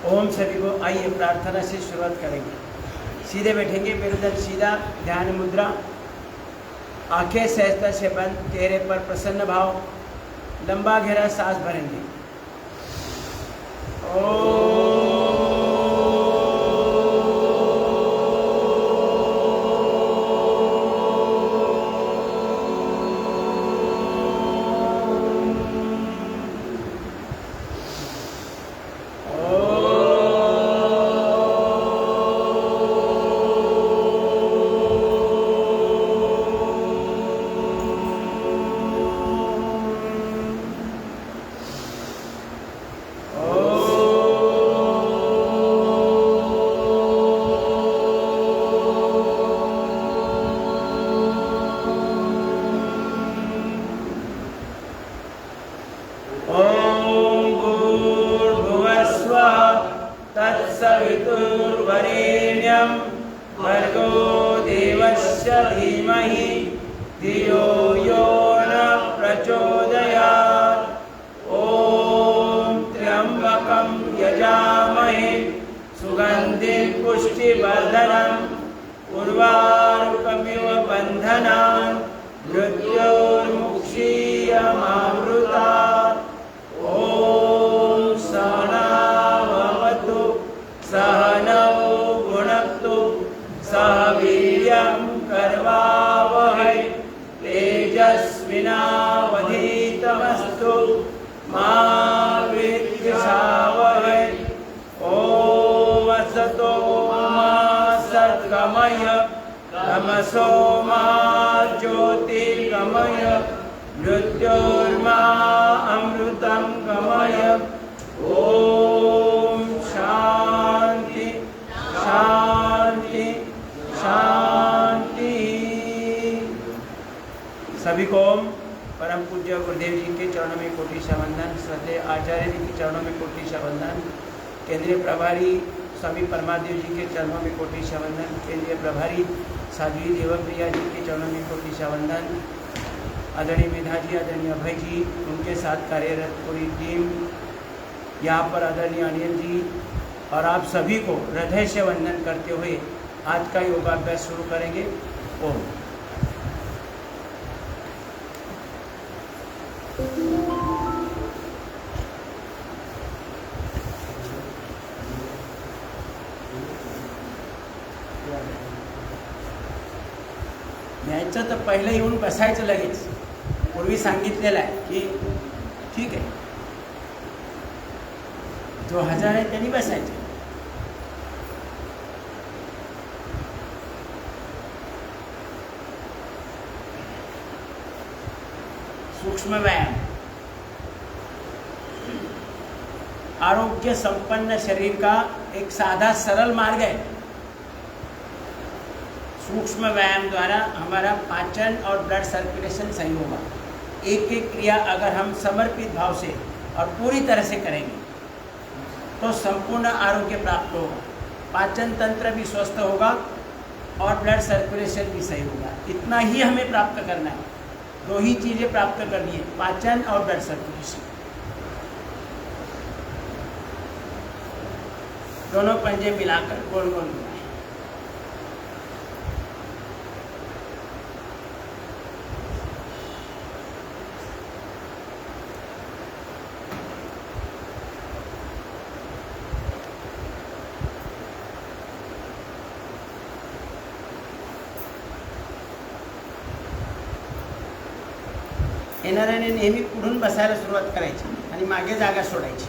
ओम सभी को। आइए प्रार्थना से शुरुआत करेंगे। सीधे बैठेंगे, मेरुदंड सीधा, ध्यान मुद्रा, आंखें सहजता से बंद, चेहरे पर प्रसन्न भाव, लंबा गहरा सांस भरेंगे। तत्सवितुर्वरेण्यं भर्गो देवस्य धीमहि धियो यो न प्रचोदयात्। ॐ त्र्यंबकं यजामहे सुगन्धिं पुष्टिवर्धनम् उर्वारुकमिव बन्धनान् मृत्योर्मुक्षीयमामृतात्। ॐ सहनाववतु सहनौ भुनक्तु सह वीर्यं करवावहै तेजस्विनावधीतमस्तु मा विद्विषावहै। ॐ असतो मा सद्गमय तमसो मा ज्योतिर्गमय मृत्योर्मा अमृतं गमय। ओम शांति शांति शांति। सभी को ओम परम पूज्य गुरुदेव जी के चरणों में कोटि सा वंदन, श्रद्धेय आचार्य जी के चरणों में कोटि सा वंदन, केंद्रीय प्रभारी स्वामी परमादेव जी के चरणों में कोटि सा वंदन, केंद्रीय प्रभारी साध्वी देवप्रिया जी के चरणों में कोटि सा वंदन, आदरणीय मेधा जी, आदरणीय अभय जी, उनके साथ कार्यरत पूरी टीम, यहाँ पर आदरणीय अनिल जी और आप सभी को हृदय से वंदन करते हुए आज का योगाभ्यास शुरू करेंगे। ओम। यायचं तर पहिलं येऊन बसायचं लगेच, पूर्वी सांगितलेलं आहे की ठीक आहे, जो हजर आहे त्यांनी बसायचं। सूक्ष्म व्यायाम आरोग्य संपन्न शरीर का एक साधा सरल मार्ग है। सूक्ष्म व्यायाम द्वारा हमारा पाचन और ब्लड सर्कुलेशन सही होगा। एक एक क्रिया अगर हम समर्पित भाव से और पूरी तरह से करेंगे तो संपूर्ण आरोग्य प्राप्त होगा, पाचन तंत्र भी स्वस्थ होगा और ब्लड सर्कुलेशन भी सही होगा। इतना ही हमें प्राप्त करना है, दो ही चीज़ें प्राप्त करनी है, पाचन और ब्लड सर्कुलेशन। दोनों पंजे मिलाकर गोल गोल घुमाएं। येणाऱ्याने नेहमी पुढून बसायला सुरुवात करायची आणि मागे जागा सोडायची,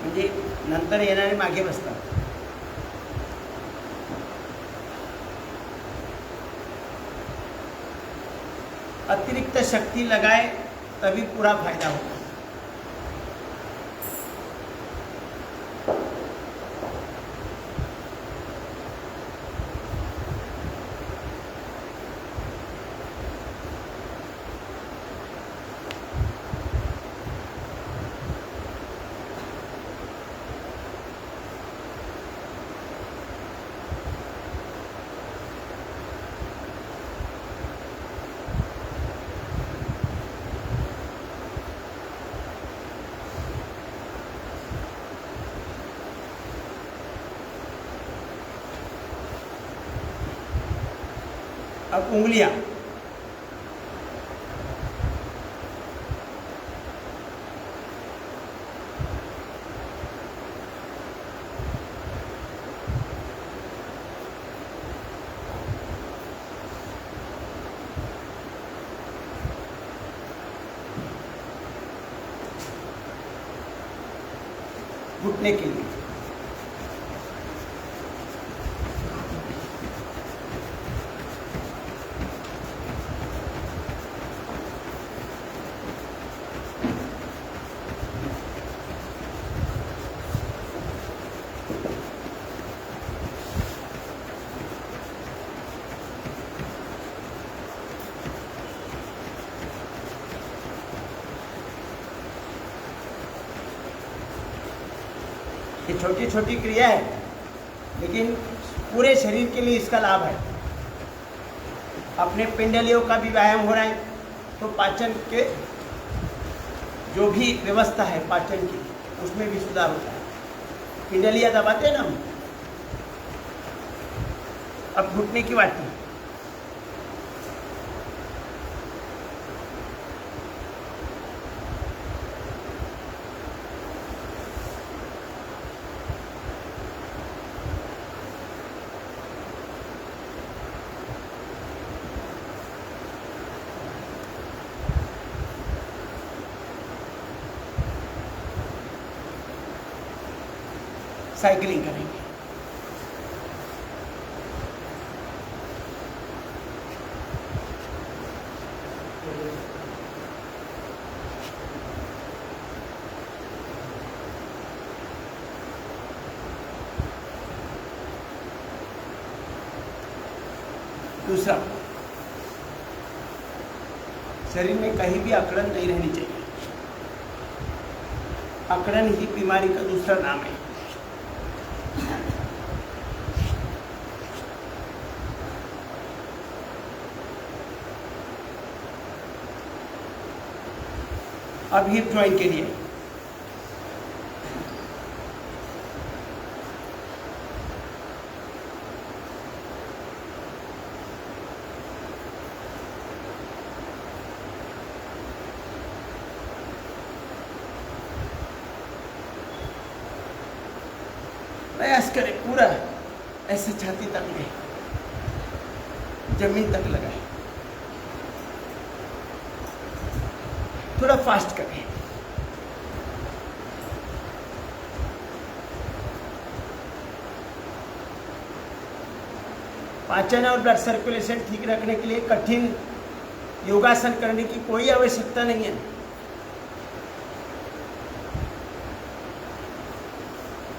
म्हणजे नंतर येणारे मागे बसतात। अतिरिक्त शक्ति लगाए तभी पूरा फायदा होगा। अब उंगलियां, घुटने के लिए। ये छोटी छोटी क्रिया है, लेकिन पूरे शरीर के लिए इसका लाभ है। अपने पिंडलियों का भी व्यायाम हो रहा है, तो पाचन के जो भी व्यवस्था है पाचन की, उसमें भी सुधार होता है। पिंडलियां दबाते हैं ना हम। अब घुटने की बात है। साइकिलिंग करेंगे। दूसरा, शरीर में कहीं भी अकड़न नहीं रहनी चाहिए। अकड़न ही बीमारी का दूसरा नाम है। अब हिप जॉइंट के लिए प्रयास करें पूरा ऐसे छाती तक ले, जमीन तक लगाए। थोड़ा फास्ट करें। पाचन और ब्लड सर्कुलेशन ठीक रखने के लिए कठिन योगासन करने की कोई आवश्यकता नहीं है।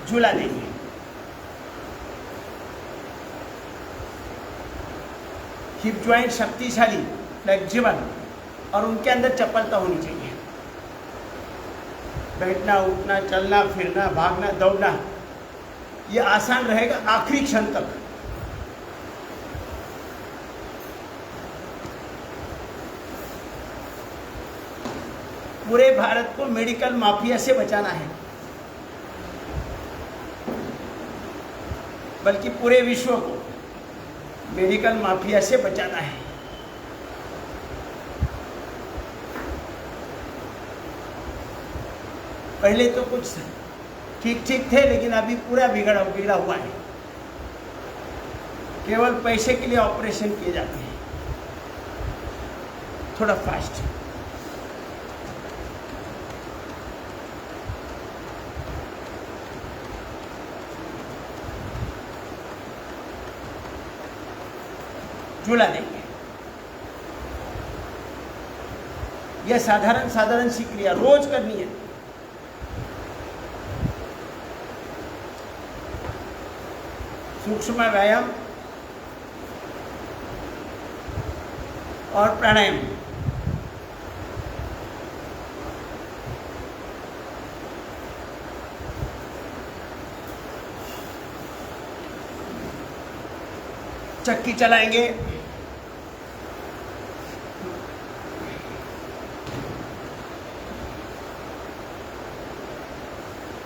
झूला देंगे। हिप ज्वाइंट शक्तिशाली, फ्लेक्सिबल और उनके अंदर चपलता होनी चाहिए। बैठना, उठना, चलना, फिरना, भागना, दौड़ना ये आसान रहेगा आखिरी क्षण तक। पूरे भारत को मेडिकल माफिया से बचाना है, बल्कि पूरे विश्व को मेडिकल माफिया से बचाना है। पहले तो कुछ ठीक ठीक थे, लेकिन अभी पूरा बिगड़ा हुआ है। केवल पैसे के लिए ऑपरेशन किए जाते हैं। थोड़ा फास्ट। झूला देंगे। यह साधारण सी क्रिया रोज करनी है। सूक्ष्म व्यायाम और प्राणायाम। चक्की चलाएंगे।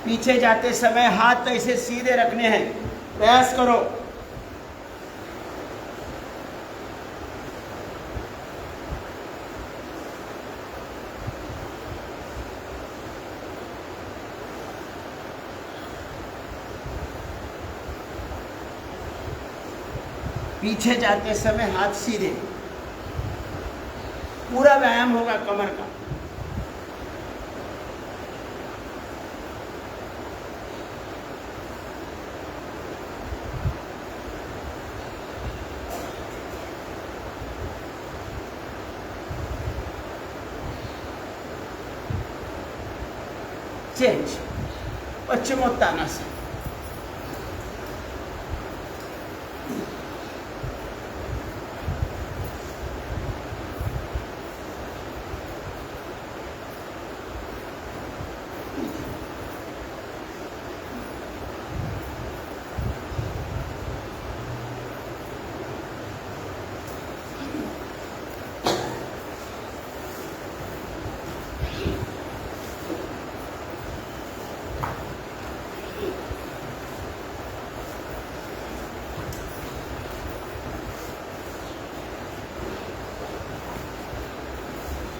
पीछे जाते समय हाथ ऐसे सीधे रखने हैं। प्रयास करो। पीछे जाते समय हाथ सीधे, पूरा व्यायाम होगा कमर का। चेंज, पश्चिमोत्तानासन।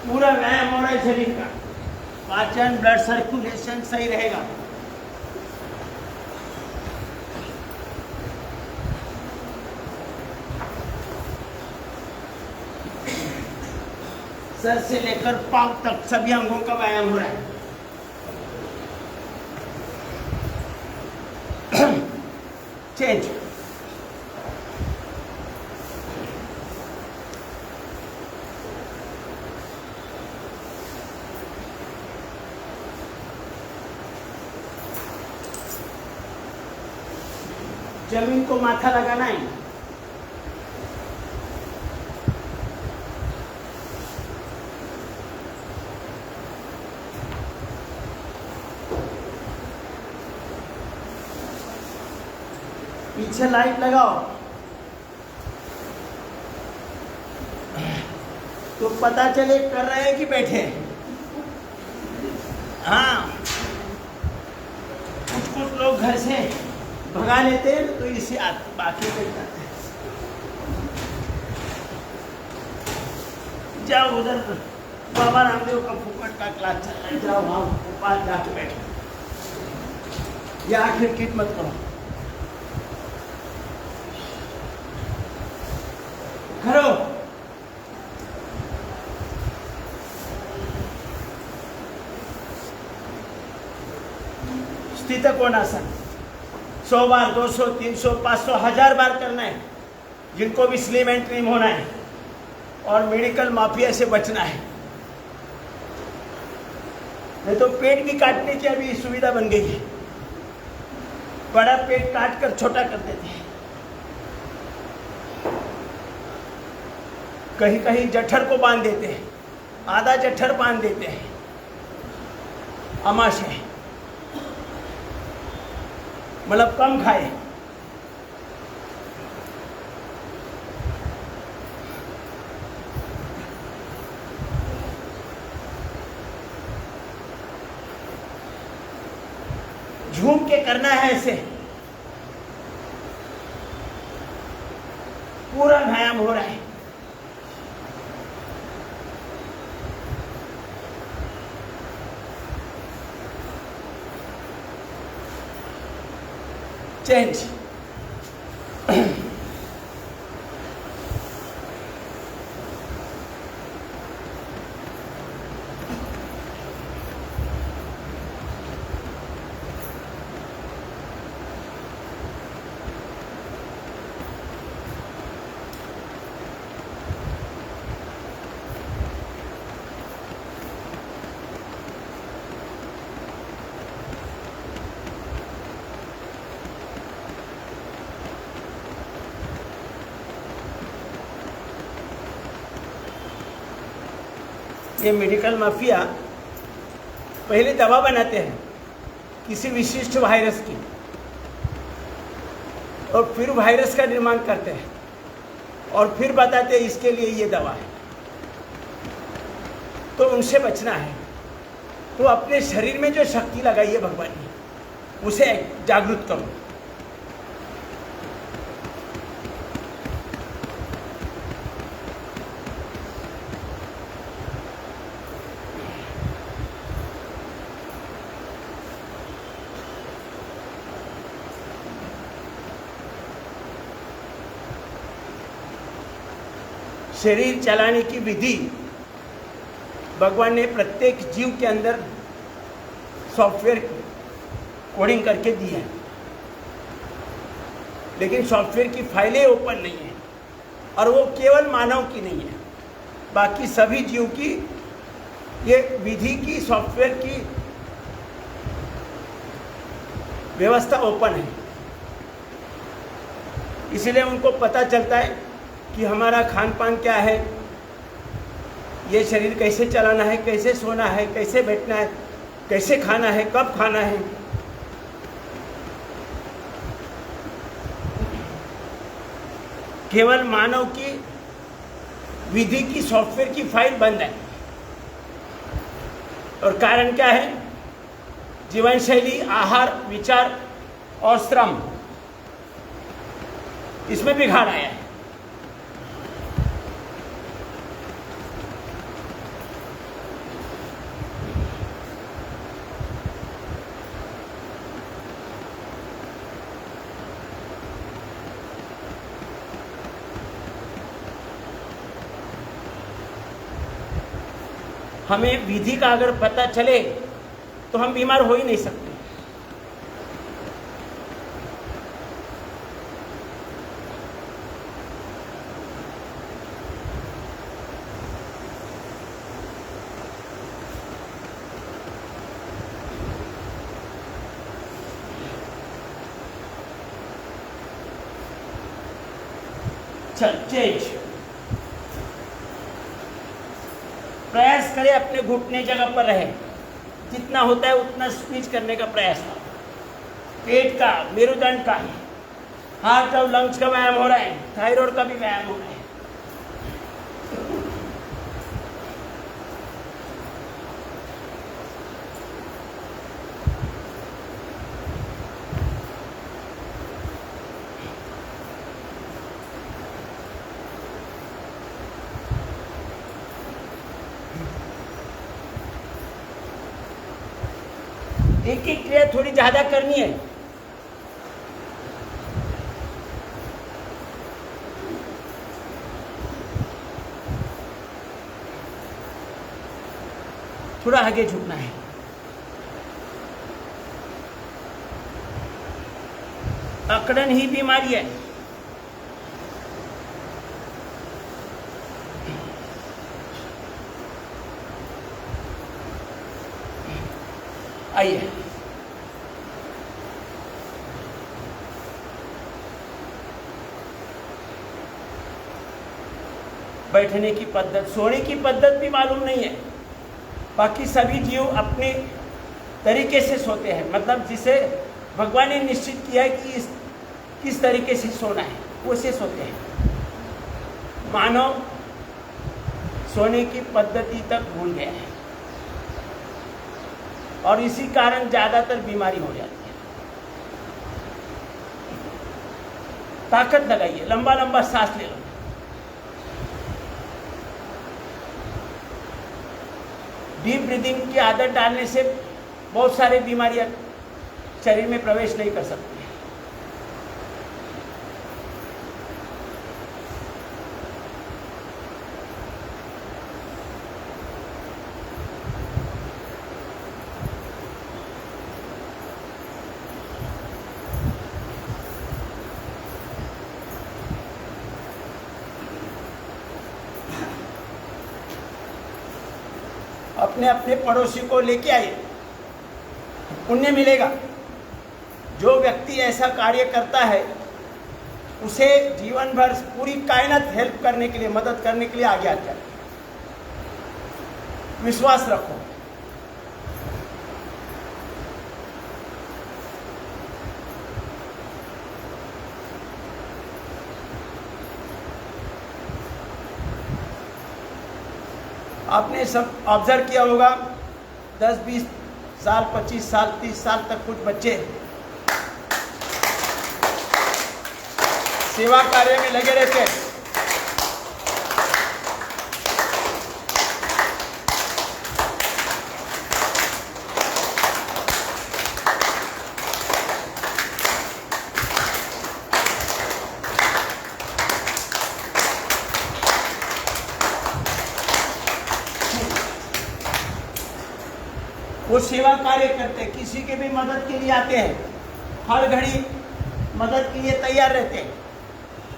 पूरा व्यायाम हो रहा है शरीर का, पाचन, ब्लड सर्कुलेशन सही रहेगा। सर से लेकर पांव तक सभी अंगों का व्यायाम हो रहा है। चेंज, जमीन को माथा लगाना है। पीछे लाइट लगाओ तो पता चले कर रहे हैं कि बैठे। हाँ, कुछ लोग घर से भगा लेते हैं तो इसी बाकी बैठ जाते हैं। जाओ उधर बाबा रामदेव का फुकट का क्लास चल रहा है, जाओ वहां पास जाके बैठो, या आखिर किट मत करो। खड़ो, स्थित कोणासन 100 बार, 200, 300, 500, 1000 बार करना है। जिनको भी स्लिम एंड ट्रिम होना है और मेडिकल माफिया से बचना है, नहीं तो पेट भी काटने की अभी सुविधा बन गई है। बड़ा पेट काट कर छोटा कर देते हैं। कहीं कहीं जठर को बांध देते हैं, आधा जठर बांध देते हैं अमाशय, मतलब कम खाए। झूम के करना है ऐसे, पूरा व्यायाम हो रहा है। चेंज, ये मेडिकल माफिया पहले दवा बनाते हैं किसी विशिष्ट वायरस की, और फिर वायरस का निर्माण करते हैं और फिर बताते हैं इसके लिए ये दवा है। तो उनसे बचना है तो अपने शरीर में जो शक्ति लगाई है भगवान ने, उसे जागृत करो। शरीर चलाने की विधि भगवान ने प्रत्येक जीव के अंदर सॉफ्टवेयर कोडिंग करके दी है, लेकिन सॉफ्टवेयर की फाइलें ओपन नहीं है, और वो केवल मानव की नहीं है, बाकी सभी जीव की ये विधि की सॉफ्टवेयर की व्यवस्था ओपन है। इसलिए उनको पता चलता है कि हमारा खान पान क्या है, ये शरीर कैसे चलाना है, कैसे सोना है, कैसे बैठना है, कैसे खाना है, कब खाना है। केवल मानव की विधि की सॉफ्टवेयर की फाइल बंद है, और कारण क्या है? जीवन शैली, आहार, विचार और श्रम, इसमें बिगाड़ आया है। हमें विधि का अगर पता चले तो हम बीमार हो ही नहीं सकते। चल चेंज, प्रयास करें अपने घुटने जगह पर रहे, जितना होता है उतना स्क्वीज करने का प्रयास। पेट का, मेरुदंड का, हार्ट और लंग्स का व्यायाम हो रहा है, थायराइड का भी व्यायाम हो रहा है। एक ही क्रिया थोड़ी ज्यादा करनी है। थोड़ा आगे झुकना है। अकड़न ही बीमारी है। आइए, बैठने की पद्धत, सोने की पद्धत भी मालूम नहीं है। बाकी सभी जीव अपने तरीके से सोते हैं, मतलब जिसे भगवान ने निश्चित किया है कि किस तरीके से सोना है, वैसे सोते हैं। मानव सोने की पद्धति तक भूल गया है, और इसी कारण ज्यादातर बीमारी हो जाती है। ताकत लगाइए, लंबा लंबा सांस ले लो। डीप ब्रीदिंग की आदत डालने से बहुत सारी बीमारियां शरीर में प्रवेश नहीं कर सकती। अपने अपने पड़ोसी को लेके आइए, पुण्य मिलेगा। जो व्यक्ति ऐसा कार्य करता है उसे जीवन भर पूरी कायनात हेल्प करने के लिए, मदद करने के लिए आगे आता है। विश्वास रखो। आपने सब ऑब्जर्व किया होगा, 10-20 साल, 25 साल, 30 साल तक कुछ बच्चे सेवा कार्य में लगे रहते हैं। सेवा कार्य करते हैं, किसी के भी मदद के लिए आते हैं, हर घड़ी मदद के लिए तैयार रहते हैं।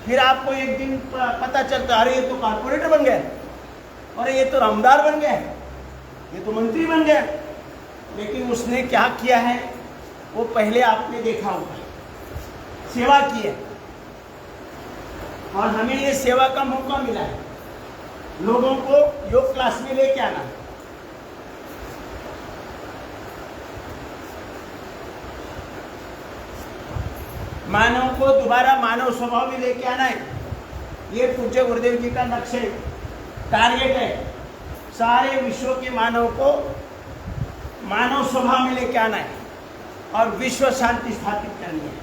फिर आपको एक दिन पता चलता, अरे ये तो कारपोरेटर बन गए, अरे ये तो रामदार बन गए, ये तो मंत्री बन गए। लेकिन उसने क्या किया है वो पहले आपने देखा होगा, सेवा की है। और हमें ये सेवा का मौका मिला है, लोगों को योग क्लास में लेके आना। मानव को दोबारा मानव स्वभाव में लेके आना है। ये पूज्य गुरुदेव जी का लक्ष्य है, टारगेट है। सारे विश्व के मानव को मानव स्वभाव में लेके आना है और विश्व शांति स्थापित करनी है।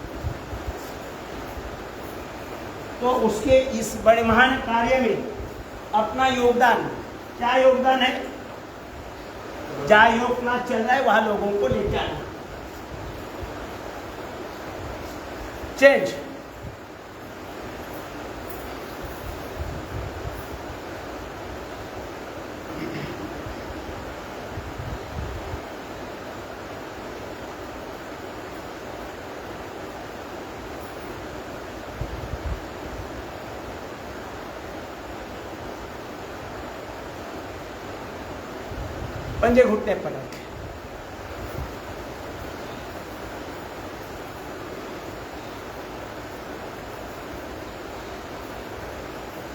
तो उसके इस बड़े महान कार्य में अपना योगदान, क्या योगदान है? जहाँ योग क्लास चल रहा है वहां लोगों को लेके आना। चेंज। पंजे घुटने पर रखें।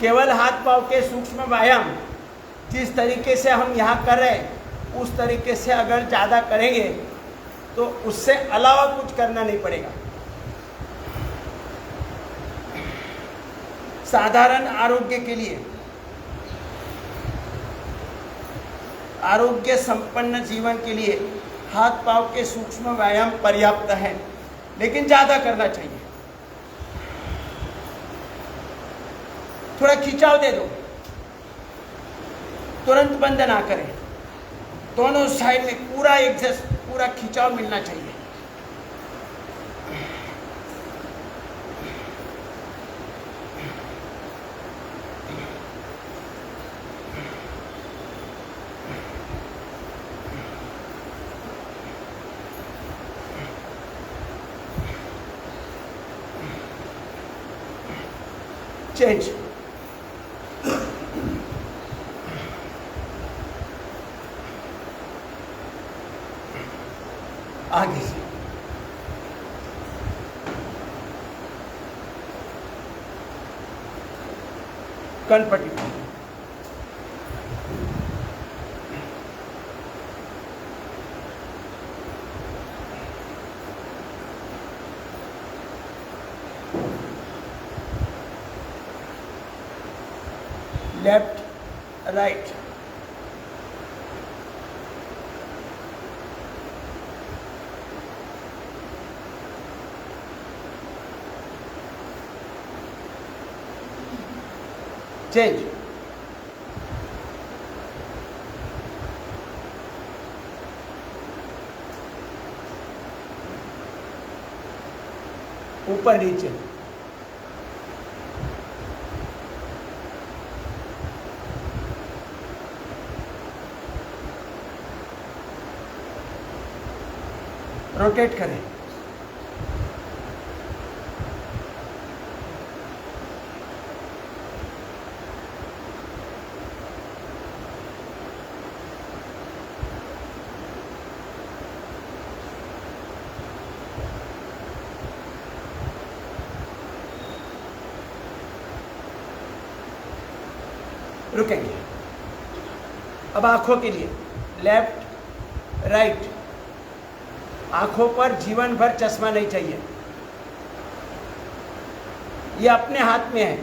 केवल हाथ पांव के सूक्ष्म व्यायाम जिस तरीके से हम यहाँ कर रहे हैं उस तरीके से अगर ज़्यादा करेंगे तो उससे अलावा कुछ करना नहीं पड़ेगा। साधारण आरोग्य के लिए, आरोग्य संपन्न जीवन के लिए हाथ पांव के सूक्ष्म व्यायाम पर्याप्त है, लेकिन ज़्यादा करना चाहिए। थोड़ा खिंचाव दे दो, तुरंत बंद ना करें। दोनों साइड में पूरा एग्जस्ट, पूरा खिंचाव मिलना चाहिए। चेंज। आगे से कनपट्टी, लेफ्ट राइट, चेंज। ऊपर नीचे, रोटेट करें। रुकेंगे। अब आंखों के लिए लेफ्ट राइट। आंखों पर जीवन भर चश्मा नहीं चाहिए, ये अपने हाथ में है,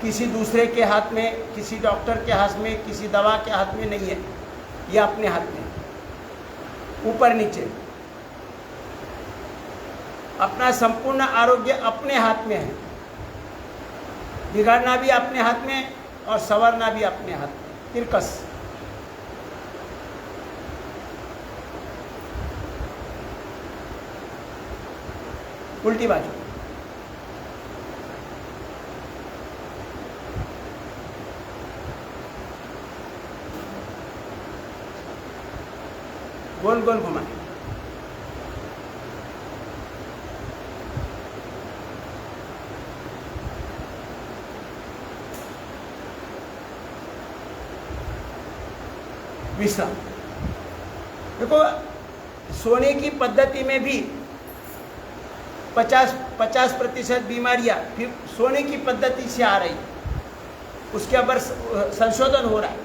किसी दूसरे के हाथ में, किसी डॉक्टर के हाथ में, किसी दवा के हाथ में नहीं है, ये अपने हाथ में है। ऊपर नीचे, अपना संपूर्ण आरोग्य अपने हाथ में है। बिगाड़ना भी अपने हाथ में है और संवरना भी अपने हाथ में। तिरकस, उल्टी बाजू, गोल गोल घुमाएं। विश्राम। देखो सोने की पद्धति में भी 50% बीमारियां फिर सोने की पद्धति से आ रही है, उसके ऊपर संशोधन हो रहा है।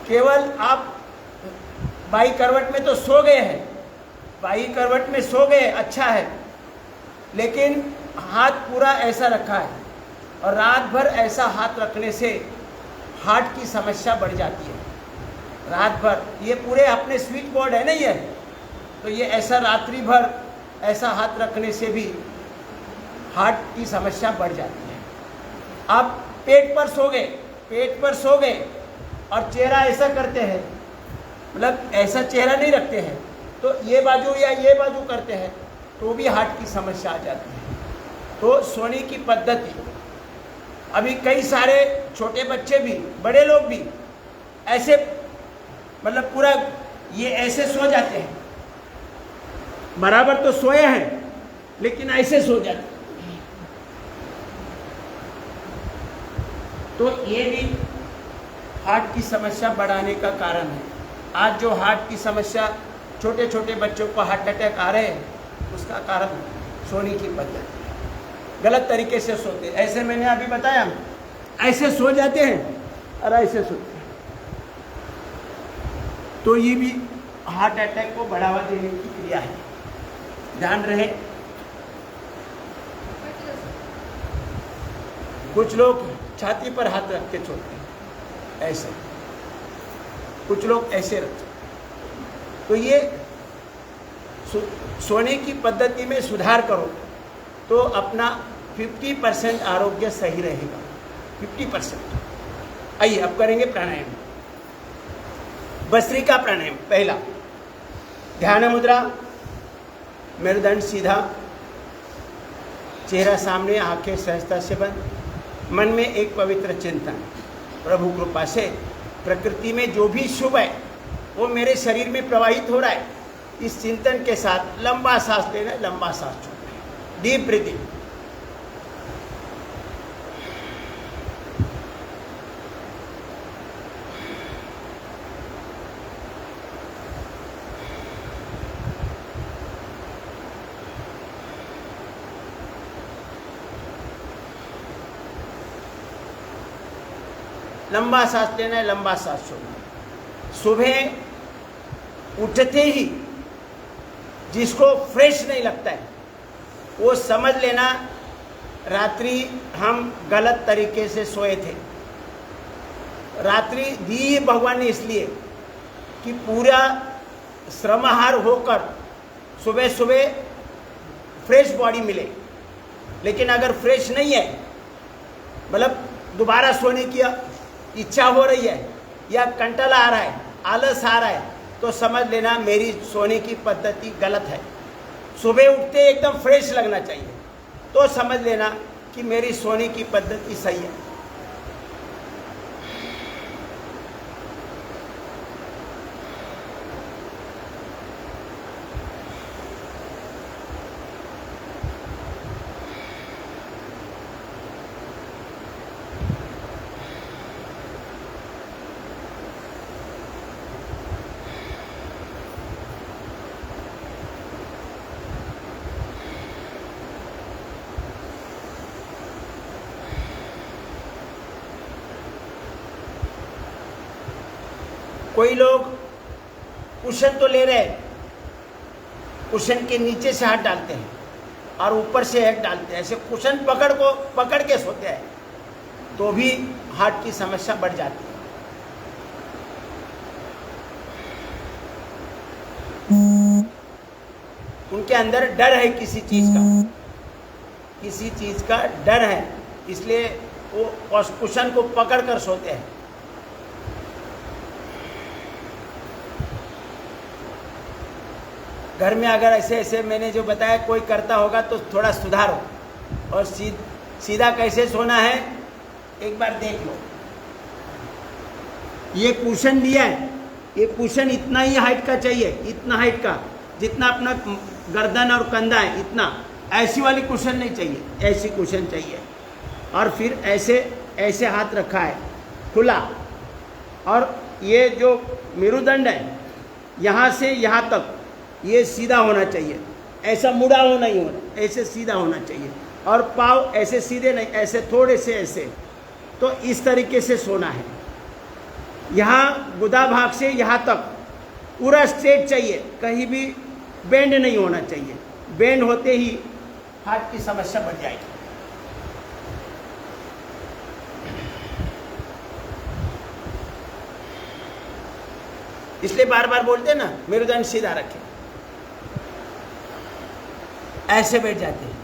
केवल आप बाई करवट में तो सो गए हैं, बाई करवट में सो गए, अच्छा है, लेकिन हाथ पूरा ऐसा रखा है और रात भर ऐसा हाथ रखने से हार्ट की समस्या बढ़ जाती है। रात भर ये पूरे अपने स्विच बोर्ड है ना ये, तो ये ऐसा रात्रि भर ऐसा हाथ रखने से भी हार्ट की समस्या बढ़ जाती है। आप पेट पर सो गए और चेहरा ऐसा करते हैं, मतलब ऐसा चेहरा नहीं रखते हैं, तो ये बाजू या ये बाजू करते हैं तो भी हार्ट की समस्या आ जाती है। तो सोने की पद्धति, अभी कई सारे छोटे बच्चे भी बड़े लोग भी ऐसे, मतलब पूरा ये ऐसे सो जाते हैं, बराबर तो सोए हैं लेकिन ऐसे सो जाते हैं, तो ये भी हार्ट की समस्या बढ़ाने का कारण है। आज जो हार्ट की समस्या, छोटे छोटे बच्चों को हार्ट अटैक आ रहे हैं, उसका कारण सोने की पद्धति है। गलत तरीके से सोते, ऐसे मैंने अभी बताया, ऐसे सो जाते हैं और ऐसे सोते हैं, तो ये भी हार्ट अटैक को बढ़ावा देने की क्रिया है, ध्यान रहे। कुछ लोग छाती पर हाथ रख के सोते हैं, ऐसे, कुछ लोग ऐसे रखते हैं। तो ये सोने की पद्धति में सुधार करो तो अपना 50% आरोग्य सही रहेगा, 50%। आइए अब करेंगे प्राणायाम, भस्त्रिका प्राणायाम। पहला, ध्यान मुद्रा, मेरुदंड सीधा, चेहरा सामने, आंखें सहजता से बंद, मन में एक पवित्र चिंतन, प्रभु कृपा से प्रकृति में जो भी शुभ है वो मेरे शरीर में प्रवाहित हो रहा है। इस चिंतन के साथ लंबा सांस लेना, लंबा सांस छोड़ना, डीप ब्रीथिंग। लंबा सांस लेना है, लंबा सांस छोड़ना। सुबह उठते ही जिसको फ्रेश नहीं लगता है वो समझ लेना रात्रि हम गलत तरीके से सोए थे। रात्रि दी भगवान ने इसलिए कि पूरा श्रमहार होकर सुबह सुबह फ्रेश बॉडी मिले, लेकिन अगर फ्रेश नहीं है, मतलब दोबारा सोने की इच्छा हो रही है या कंटला आ रहा है, आलस आ रहा है, तो समझ लेना मेरी सोने की पद्धति गलत है। सुबह उठते एकदम फ्रेश लगना चाहिए, तो समझ लेना कि मेरी सोने की पद्धति सही है। कोई लोग कुशन तो ले रहे, कुशन के नीचे से हाथ डालते हैं और ऊपर से एक डालते हैं, ऐसे कुशन पकड़ के सोते हैं, तो भी हार्ट की समस्या बढ़ जाती है। उनके अंदर डर है किसी चीज का डर है, इसलिए वो कुशन को पकड़ कर सोते हैं। घर में अगर ऐसे मैंने जो बताया कोई करता होगा तो थोड़ा सुधारो, और सीधा कैसे सोना है एक बार देख लो। ये कुशन लिया है, ये कुशन इतना ही हाइट का चाहिए, इतना हाइट का, जितना अपना गर्दन और कंधा है इतना। ऐसी वाली कुशन नहीं चाहिए, ऐसी कुशन चाहिए। और फिर ऐसे ऐसे हाथ रखा है खुला, और ये जो मेरुदंड है यहाँ से यहाँ तक ये सीधा होना चाहिए, ऐसा मुड़ा हो नहीं होना, ऐसे सीधा होना चाहिए। और पाँव ऐसे सीधे नहीं, ऐसे थोड़े से ऐसे। तो इस तरीके से सोना है। यहाँ गुदा भाग से यहाँ तक पूरा स्ट्रेट चाहिए, कहीं भी बेंड नहीं होना चाहिए। बेंड होते ही हार्ट की समस्या बढ़ जाएगी। इसलिए बार बार बोलते हैं ना, मेरुदंड सीधा रखें। ऐसे बैठ जाते हैं।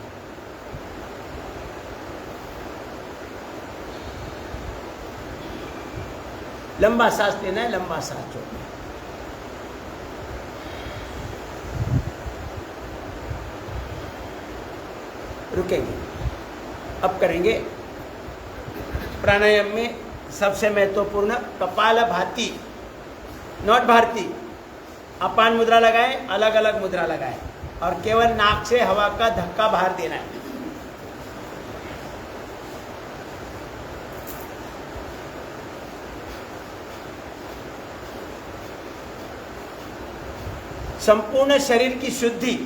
लंबा सांस लेना है, लंबा सांस छोड़ना है। रुकेंगे। अब करेंगे प्राणायाम में सबसे महत्वपूर्ण कपालभाति, नॉट भारती। अपान मुद्रा लगाएं, अलग अलग मुद्रा लगाएं, और केवल नाक से हवा का धक्का बाहर देना है। संपूर्ण शरीर की शुद्धि,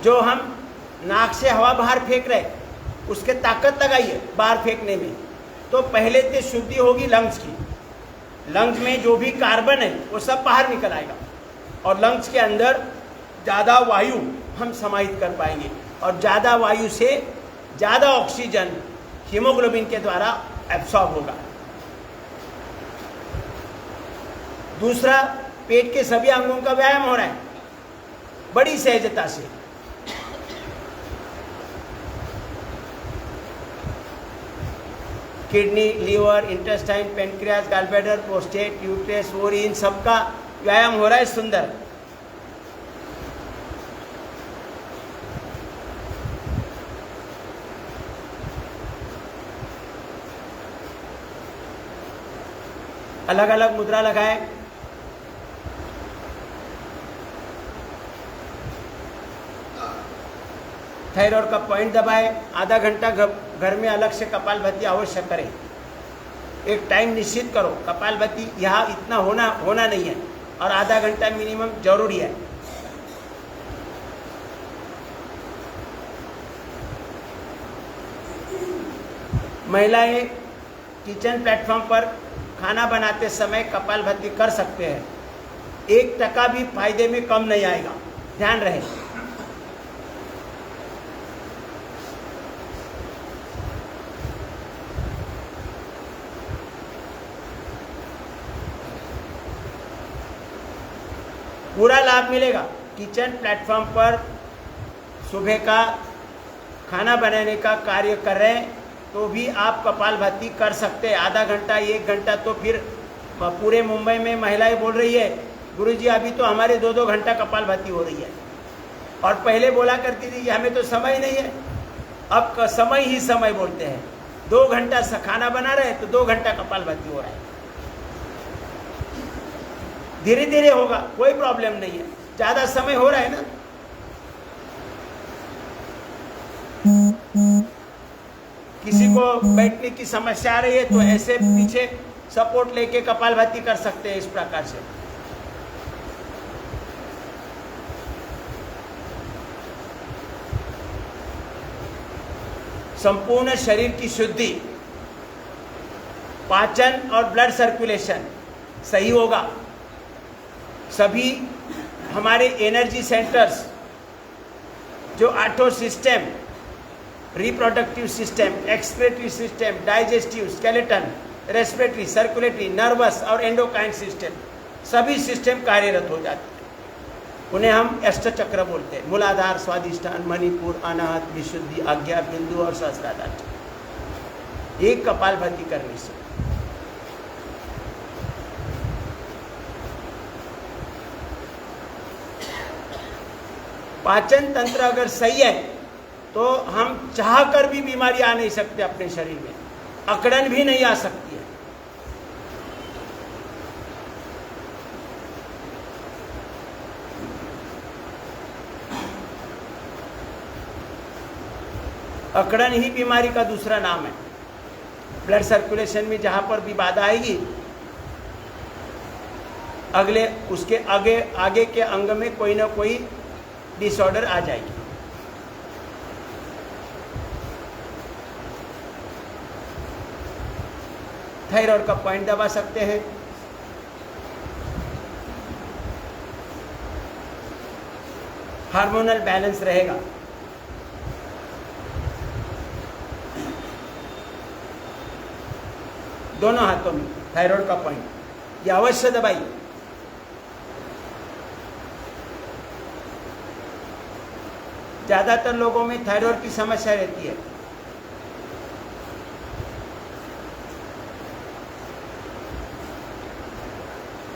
जो हम नाक से हवा बाहर फेंक रहे उसके ताकत लगाइए बाहर फेंकने में। तो पहले तो शुद्धि होगी लंग्स की। लंग्स में जो भी कार्बन है वो सब बाहर निकल आएगा, और लंग्स के अंदर ज़्यादा वायु हम समाहित कर पाएंगे, और ज़्यादा वायु से ज़्यादा ऑक्सीजन हीमोग्लोबिन के द्वारा एब्सॉर्ब होगा। दूसरा, पेट के सभी अंगों का व्यायाम हो रहा है बड़ी सहजता से। Kidney, liver, intestine, pancreas, gallbladder, prostate, uterus, ओरी, इन सबका व्यायाम हो रहा है सुंदर। अलग अलग मुद्रा लगाएं। थायराइड का पॉइंट दबाएं। आधा घंटा घर में अलग से कपालभाति अवश्य करें। एक टाइम निश्चित करो, कपालभाति यहाँ इतना होना नहीं है, और आधा घंटा मिनिमम जरूरी है। महिलाएं किचन प्लेटफॉर्म पर खाना बनाते समय कपालभाति कर सकते हैं। 1% भी फायदे में कम नहीं आएगा, ध्यान रहे। पूरा लाभ मिलेगा। किचन प्लेटफॉर्म पर सुबह का खाना बनाने का कार्य कर रहे हैं तो भी आप कपालभाति कर सकते हैं। आधा घंटा, 1 घंटा, तो फिर पूरे मुंबई में महिलाएं बोल रही है, गुरुजी अभी तो हमारे 2-2 घंटा कपालभाति हो रही है। और पहले बोला करती थी कि हमें तो समय नहीं है। अब समय ही समय बोलते हैं। 2 घंटा खाना बना रहे तो 2 घंटा कपालभाति हो रहा है। धीरे धीरे होगा, कोई प्रॉब्लम नहीं है। ज़्यादा समय हो रहा है ना, किसी को बैठने की समस्या आ रही है तो ऐसे पीछे सपोर्ट लेके कपालभाति कर सकते हैं। इस प्रकार से संपूर्ण शरीर की शुद्धि, पाचन और ब्लड सर्कुलेशन सही होगा। सभी हमारे एनर्जी सेंटर्स, जो auto system, reproductive system, excretory system, digestive, skeleton, respiratory, circulatory, nervous और एंडोक्राइन सिस्टम, सभी सिस्टम कार्यरत हो जाते हैं। उन्हें हम अष्टचक्र बोलते हैं। मूलाधार, स्वादिष्ठान, मणिपुर, अनाहत, विशुद्धि, आज्ञा, बिंदु और सहस्त्राधार। एक कपालभाति करने से पाचन तंत्र अगर सही है तो हम चाह कर भी बीमारी आ नहीं सकते अपने शरीर में, अकड़न भी नहीं आ सकती है। अकड़न ही बीमारी का दूसरा नाम है। ब्लड सर्कुलेशन में जहाँ पर भी बाधा आएगी, उसके आगे के अंग में कोई ना कोई डिसऑर्डर आ जाएगी। थायराइड का पॉइंट दबा सकते हैं। हार्मोनल बैलेंस रहेगा। दोनों हाथों में थायराइड का पॉइंट ये अवश्य दबाइए। ज्यादातर लोगों में थायराइड की समस्या रहती है।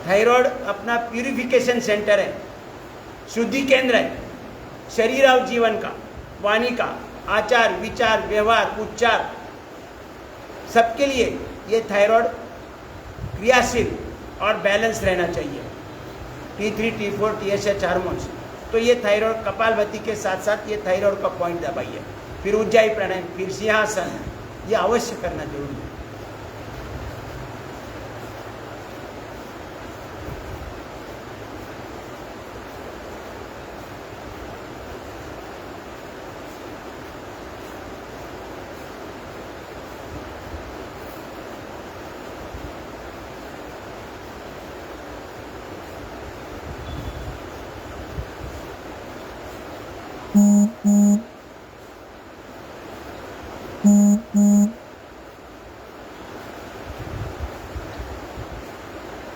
थायराइड अपना प्यूरिफिकेशन सेंटर है, शुद्धि केंद्र है शरीर और जीवन का, वाणी का, आचार विचार व्यवहार उच्चार सबके लिए ये थायराइड क्रियाशील और बैलेंस रहना चाहिए। T3 T4 TSH hormones. तो ये थायराइड कपालभाति के साथ साथ ये थायराइड का पॉइंट दबाइए। फिर उज्जाई प्राणायाम, फिर सिंहासन, ये अवश्य करना जरूरी है।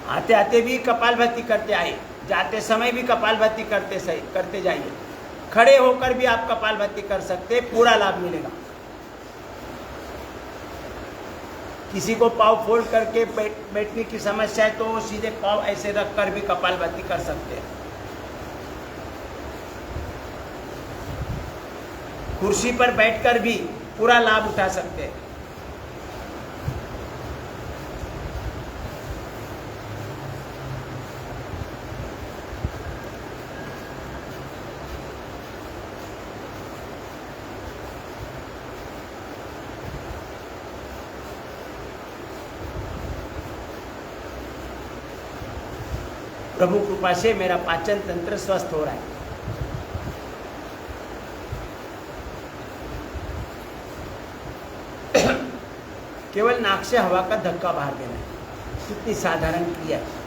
आते आते भी कपालभाति करते आए, जाते समय भी कपालभाति करते जाइए। खड़े होकर भी आप कपालभाति कर सकते, पूरा लाभ मिलेगा। किसी को पाँव फोल्ड करके बैठने की समस्या है तो वो सीधे पाँव ऐसे रख कर भी कपालभाति कर सकते हैं। कुर्सी पर बैठकर भी पूरा लाभ उठा सकते हैं। प्रभु कृपा से मेरा पाचन तंत्र स्वस्थ हो रहा है। केवल नाक से हवा का धक्का बाहर देना है। कितनी साधारण क्रिया है।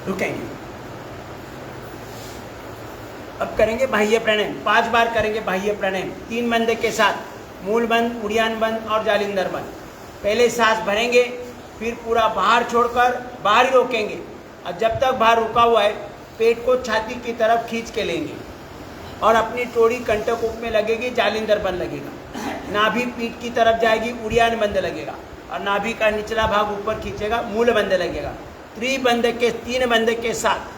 रुकेंगे। अब करेंगे बाह्य प्राणायाम। 5 बार करेंगे बाह्य प्राणायाम 3 बंद के साथ, मूल बंद, उड़ियान बंद और जालिंदर बंद। पहले सांस भरेंगे, फिर पूरा बाहर छोड़कर बाहर ही रोकेंगे और जब तक बाहर रुका हुआ है पेट को छाती की तरफ खींच के लेंगे और अपनी टोड़ी कंटक में लगेगी, जालिंदर बंद लगेगा। नाभि पीठ की तरफ जाएगी, उड़ियान बंद लगेगा और नाभि का निचला भाग ऊपर खींचेगा, मूल बंद लगेगा। 3 बंद के साथ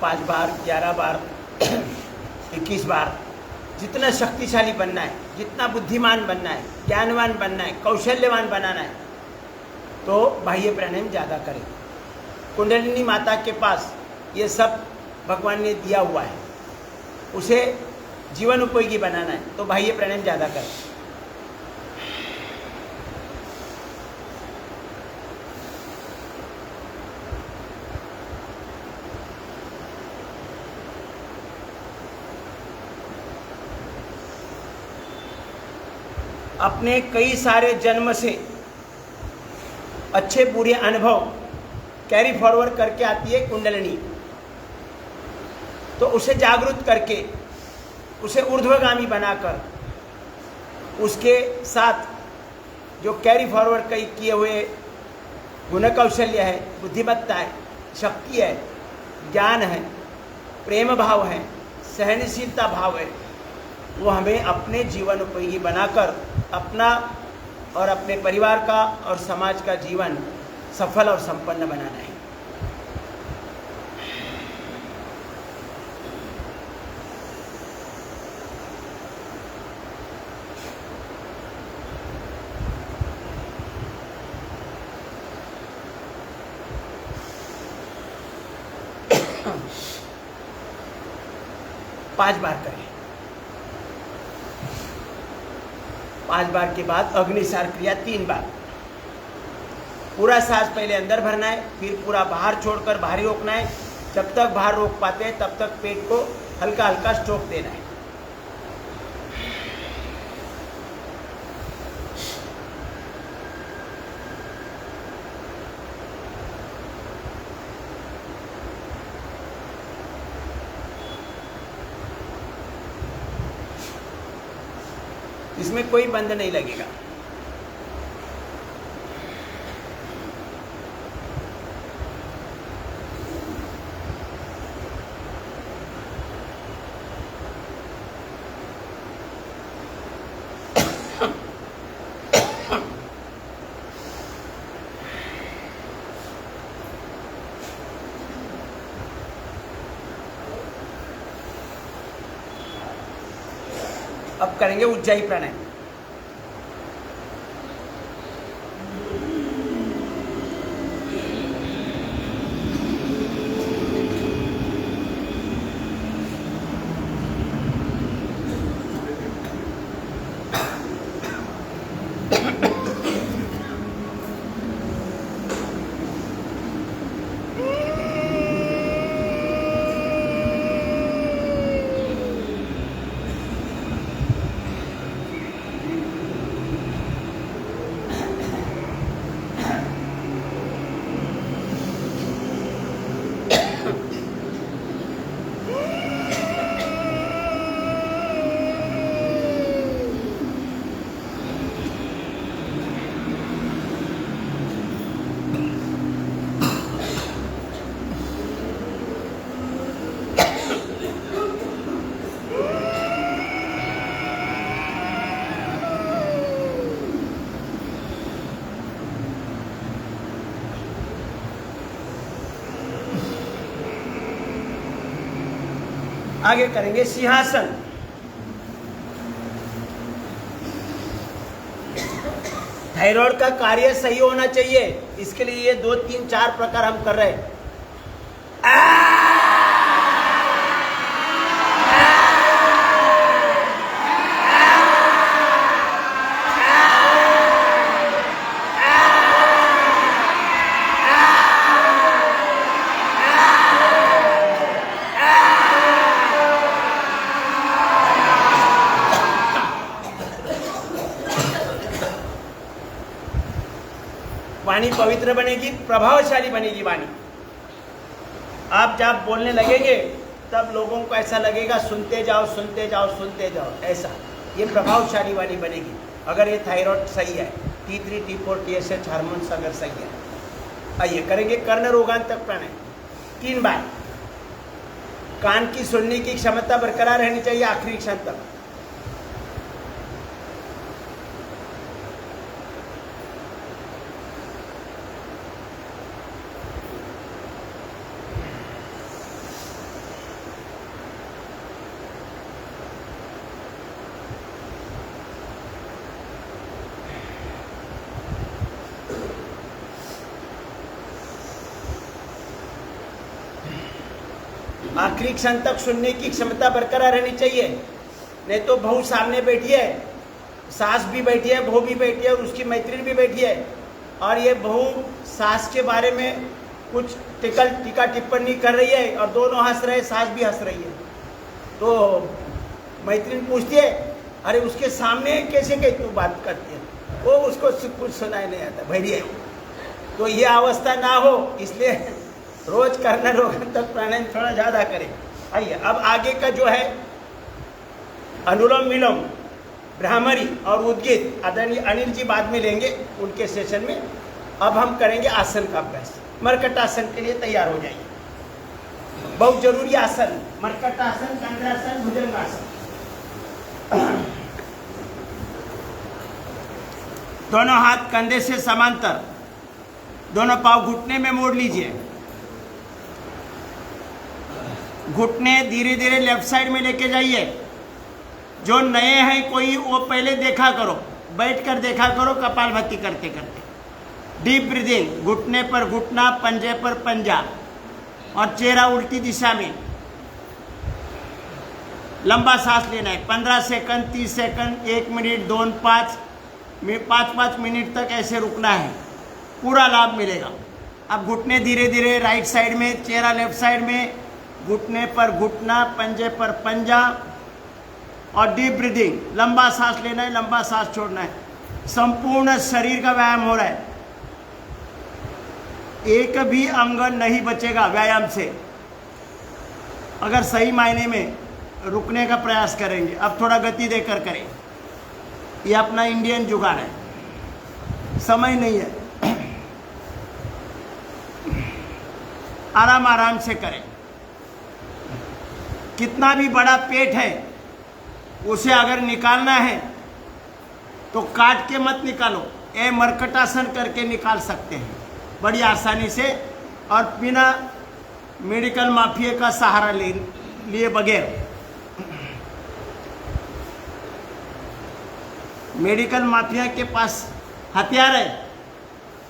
5 बार, 11 बार, 21 बार, जितना शक्तिशाली बनना है, जितना बुद्धिमान बनना है, ज्ञानवान बनना है, कौशल्यवान बनाना है, तो बाह्य प्राणायाम ज़्यादा करें। कुंडलिनी माता के पास ये सब भगवान ने दिया हुआ है, उसे जीवन उपयोगी बनाना है तो बाह्य प्राणायाम ज़्यादा करें। अपने कई सारे जन्म से अच्छे बुरे अनुभव कैरी फॉरवर्ड करके आती है कुंडलिनी, तो उसे जागरूक करके, उसे ऊर्ध्वगामी बनाकर, उसके साथ जो कैरी फॉरवर्ड कई किए हुए गुण कौशल्य है, बुद्धिमत्ता है, शक्ति है, ज्ञान है, प्रेम भाव है, सहनशीलता भाव है, वो हमें अपने जीवन उपयोगी बनाकर अपना और अपने परिवार का और समाज का जीवन सफल और संपन्न बनाना है। पांच बार करें। 5 बार के बाद अग्निसार क्रिया 3 बार। पूरा सांस पहले अंदर भरना है, फिर पूरा बाहर छोड़कर बाहर ही रोकना है। जब तक बाहर रोक पाते हैं तब तक पेट को हल्का हल्का स्ट्रोक देना है। इसमें कोई बंद नहीं लगेगा। अब करेंगे उज्जाई प्राणायाम। आगे करेंगे सिंहासन। थायराइड का कार्य सही होना चाहिए, इसके लिए ये 2, 3, 4 प्रकार हम कर रहे हैं। वाणी पवित्र बनेगी, प्रभावशाली बनेगी वाणी। आप जब बोलने लगेंगे तब लोगों को ऐसा लगेगा सुनते जाओ सुनते जाओ सुनते जाओ, ऐसा ये प्रभावशाली वाणी बनेगी अगर ये थायराइड सही है, T3, T4, TSH हार्मोन्स अगर सही है। आइए करेंगे कर्ण रोगांतक प्राणायाम 3 बार। कान की सुनने की क्षमता बरकरार रहनी चाहिए आखिरी क्षण तक। आखिरी क्षण तक सुनने की क्षमता बरकरार रहनी चाहिए। नहीं तो बहू सामने बैठी है, सास भी बैठी है, बहू भी बैठी है और उसकी मैत्रीण भी बैठी है, और ये बहू सास के बारे में कुछ टीका टिप्पणी कर रही है और दोनों हंस रहे, सास भी हंस रही है। तो मैत्रीण पूछती है, अरे उसके सामने कैसे तू बात करती है? वो उसको कुछ सुनाई नहीं आता, भैया। तो ये अवस्था ना हो, इसलिए रोज करना रोगांतक प्राणायाम थोड़ा ज़्यादा करें। आइए अब आगे का जो है अनुलोम विलोम, भ्रामरी और उद्गीत आदरणीय अनिल जी बाद में लेंगे उनके सेशन में। अब हम करेंगे आसन का अभ्यास। मरकट आसन के लिए तैयार हो जाइए। बहुत जरूरी आसन मरकट आसन, चंद्रासन, भुजंगासन। दोनों हाथ कंधे से समांतर, दोनों पांव घुटने में मोड़ लीजिए। घुटने धीरे धीरे लेफ्ट साइड में लेके जाइए। जो नए हैं कोई, वो पहले देखा करो, बैठकर देखा करो कपालभाति करते करते। डीप ब्रीदिंग, घुटने पर घुटना, पंजे पर पंजा और चेहरा उल्टी दिशा में। लंबा सांस लेना है, 15 सेकंड, 30 सेकंड, 1 मिनट, 2, 5 मिनट तक ऐसे रुकना है, पूरा लाभ मिलेगा। अब घुटने धीरे धीरे राइट साइड में, चेहरा लेफ्ट साइड में, घुटने पर घुटना, पंजे पर पंजा और डीप ब्रीदिंग। लंबा सांस लेना है, लंबा सांस छोड़ना है। संपूर्ण शरीर का व्यायाम हो रहा है, एक भी अंग नहीं बचेगा व्यायाम से अगर सही मायने में रुकने का प्रयास करेंगे। अब थोड़ा गति देकर करें, ये अपना इंडियन जुगाड़ है, समय नहीं है, आराम आराम से करें। कितना भी बड़ा पेट है उसे अगर निकालना है तो काट के मत निकालो, ये मरकटासन करके निकाल सकते हैं बड़ी आसानी से और बिना मेडिकल माफिया का सहारा लिए बगैर। मेडिकल माफिया के पास हथियार है,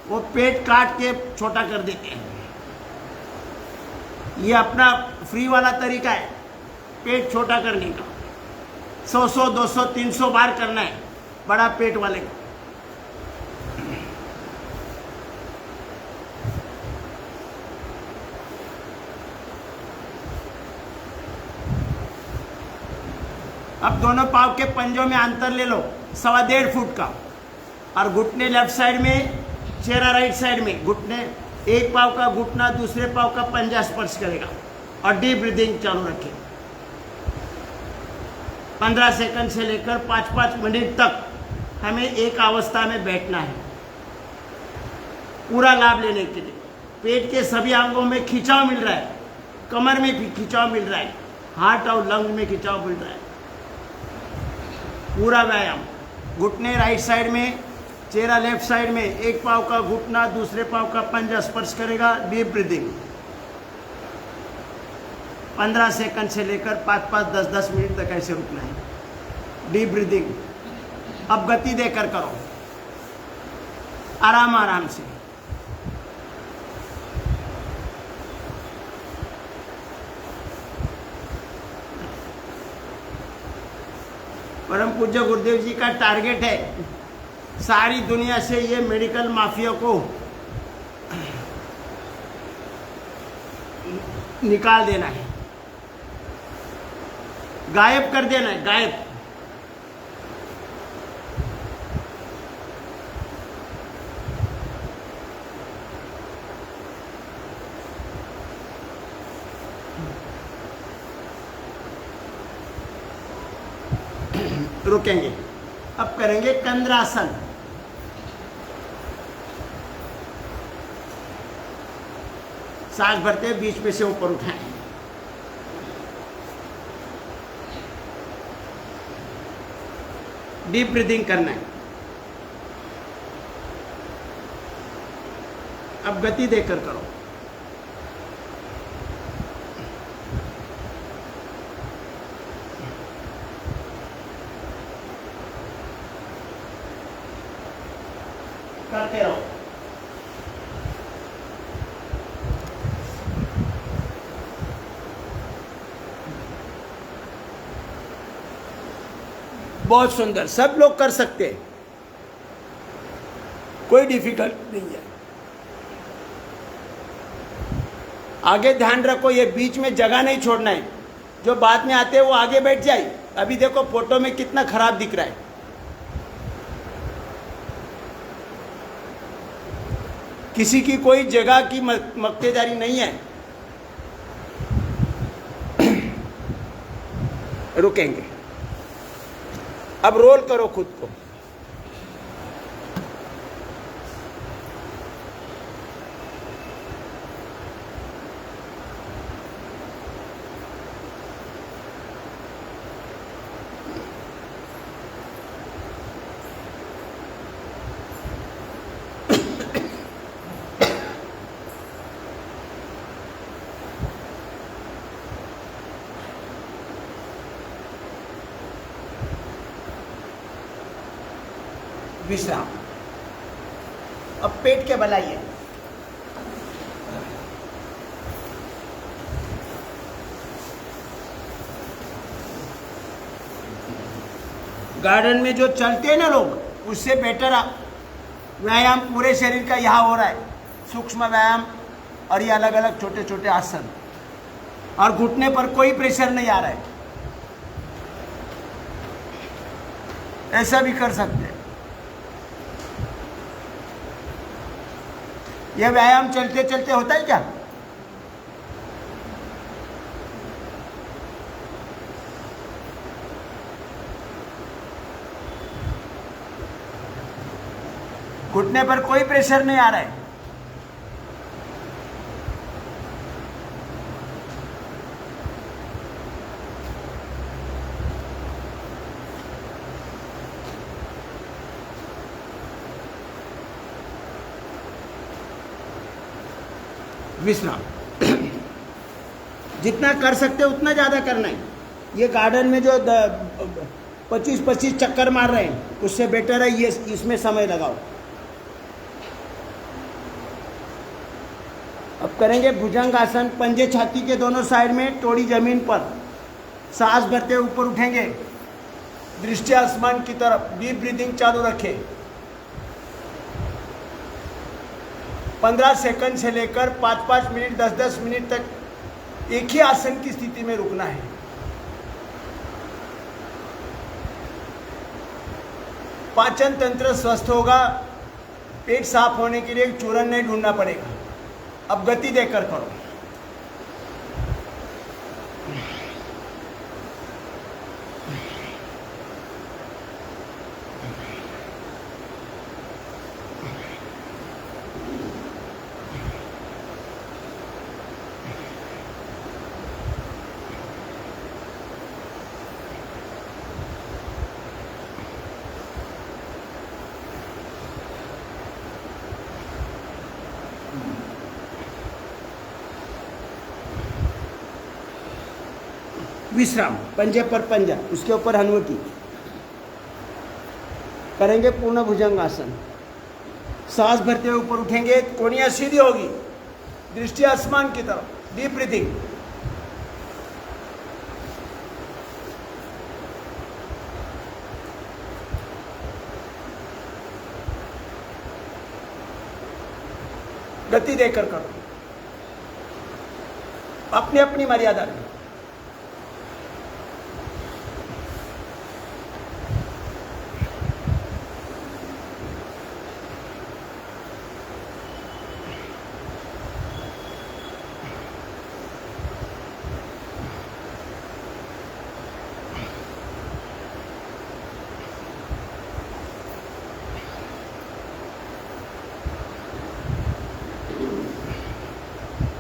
वो पेट काट के छोटा कर देते हैं। ये अपना फ्री वाला तरीका है पेट छोटा करने का। 100, 200, 300 बार करना है बड़ा पेट वाले को। अब दोनों पाँव के पंजों में अंतर ले लो 1.25 फुट का, और घुटने लेफ्ट साइड में, चेहरा राइट साइड में। घुटने, एक पाँव का घुटना दूसरे पाँव का पंजा स्पर्श करेगा और डीप ब्रीदिंग चालू रखें। 15 सेकंड से लेकर 5-5 मिनट तक हमें एक अवस्था में बैठना है पूरा लाभ लेने के लिए। पेट के सभी अंगों में खिंचाव मिल रहा है, कमर में भी खिंचाव मिल रहा है, हार्ट और लंग में खिंचाव मिल रहा है। पूरा व्यायाम, घुटने राइट साइड में, चेहरा लेफ्ट साइड में, एक पाँव का घुटना दूसरे पाँव का पंजा स्पर्श करेगा। डीप ब्रीदिंग 15 सेकंड से लेकर 5-5, 10-10 मिनट तक ऐसे रुकना है। Deep breathing. अब गति देकर करो, आराम आराम से। परम पूज्य गुरुदेव जी का टारगेट है सारी दुनिया से ये मेडिकल माफिया को निकाल देना है, गायब कर देना है, गायब। रुकेंगे। अब करेंगे कंद्रासन। सांस भरते बीच में से ऊपर उठाएं। डीप ब्रीदिंग करना है। अब गति देकर करो। करते रहो। बहुत सुंदर, सब लोग कर सकते हैं, कोई डिफिकल्ट नहीं है। आगे ध्यान रखो, ये बीच में जगह नहीं छोड़ना है, जो बाद में आते हैं वो आगे बैठ जाए। अभी देखो फोटो में कितना खराब दिख रहा है। किसी की कोई जगह की मक्तेदारी नहीं है। रुकेंगे, अब रोल करो खुद को। विश्राम। अब पेट के बलाइए। गार्डन में जो चलते हैं ना लोग, उससे बेटर व्यायाम पूरे शरीर का यहाँ हो रहा है, सूक्ष्म व्यायाम, और ये अलग अलग छोटे छोटे आसन, और घुटने पर कोई प्रेशर नहीं आ रहा है। ऐसा भी कर सकते हैं। यह व्यायाम चलते चलते होता है क्या? घुटने पर कोई प्रेशर नहीं आ रहा है। विश्राम। जितना कर सकते हो उतना ज़्यादा करना है। ये गार्डन में जो 25-25 चक्कर मार रहे हैं, उससे बेटर है ये इसमें समय लगाओ। अब करेंगे भुजंग आसन। पंजे छाती के दोनों साइड में, टोड़ी जमीन पर, सांस भरते हुए ऊपर उठेंगे, दृष्टि आसमान की तरफ, डीप ब्रीदिंग चालू रखें। 15 सेकंड से लेकर 5-5 मिनट, 10-10 मिनट तक एक ही आसन की स्थिति में रुकना है। पाचन तंत्र स्वस्थ होगा। पेट साफ होने के लिए चूरन नहीं ढूंढना पड़ेगा। अब गति देकर करो। विश्राम। पंजे पर पंजा, उसके ऊपर हनुवटी। करेंगे पूर्ण भुजंग आसन। सांस भरते हुए ऊपर उठेंगे, कोहनियां सीधी होगी, दृष्टि आसमान की तरफ, डीप ब्रीथिंग। गति देकर करो, अपनी अपनी मर्यादा में।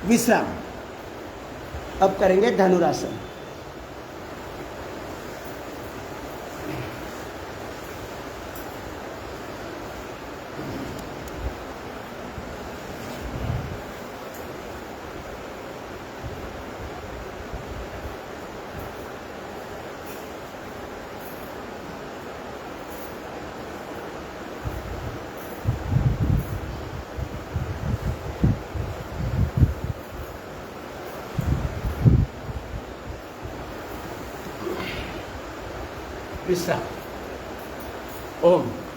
विश्राम। अब करेंगे धनुरासन। विश्राम। ओम।